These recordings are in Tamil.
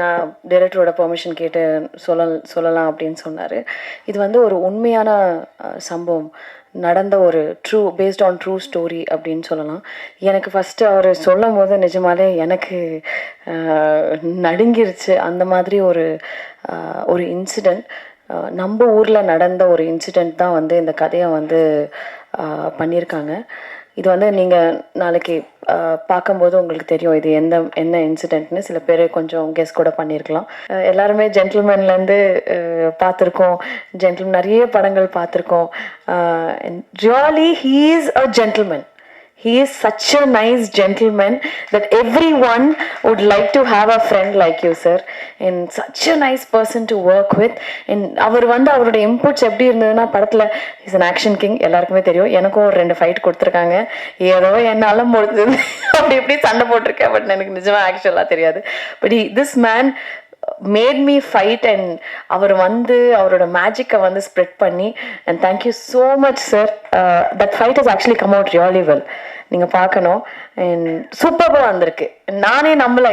நான் டைரக்டரோட பெர்மிஷன் கேட்டு சொல்லலாம் அப்படின்னு சொன்னார். இது வந்து ஒரு உண்மையான சம்பவம், நடந்த ஒரு பேஸ்ட் ஆன் ட்ரூ ஸ்டோரி அப்படின்னு சொல்லலாம். எனக்கு ஃபஸ்ட்டு அவர் சொல்லும் போது நிஜமாலே எனக்கு நடுங்கிருச்சு. அந்த மாதிரி ஒரு இன்சிடெண்ட், நம்ம ஊரில் நடந்த ஒரு இன்சிடெண்ட் தான் வந்து இந்த கதையை வந்து பண்ணியிருக்காங்க. இது வந்து நீங்கள் நாளைக்கு பார்க்கும்போது உங்களுக்கு தெரியும் இது என்ன இன்சிடெண்ட்னு. சில பேர் கொஞ்சம் கெஸ் கூட பண்ணியிருக்கலாம். எல்லாருமே ஜென்டில்மேன்லேருந்து பார்த்துருக்கோம், நிறைய படங்கள் பார்த்துருக்கோம். Really he is a gentleman. He is such a nice gentleman that everyone would like to have a friend like you, sir, and such a nice person to work with. And அவர் வந்து அவரோட இன்புட்ஸ் எப்படி இருந்ததுன்னா, படத்தில் இஸ் an action king, எல்லாருக்குமே தெரியும். எனக்கும் ஒரு 2 ஃபைட் கொடுத்துருக்காங்க. ஏதோ என்னால் முடிஞ்சது அப்படி சண்டை போட்டிருக்கேன். பட் எனக்கு நிஜமாக ஆக்சுவலாக தெரியாது. But this man made me fight. And அவர் வந்து அவரோட மேஜிக்கை வந்து ஸ்ப்ரெட் பண்ணி, and thank you so much sir. That fight has actually come out really well. நீங்கள் பார்க்கணும். அண்ட் சூப்பராக வந்திருக்கு. நானே நம்மள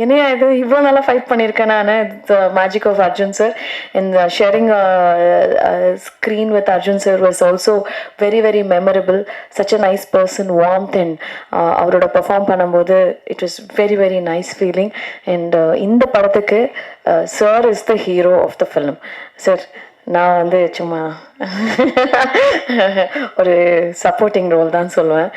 என்னையா இது இவ்வளோ நல்லா ஃபைட் பண்ணியிருக்கேன் நான். The magic of Arjun sir. And sharing screen with Arjun sir was also very very memorable. Such a nice person, warmth. And அவரோட பெர்ஃபார்ம் பண்ணும்போது it was very very nice feeling. And இந்த படத்துக்கு sir is the hero of the film. Sir, நான் வந்து சும்மா ஒரு சப்போர்ட்டிங் ரோல் தான் சொல்லுவேன்.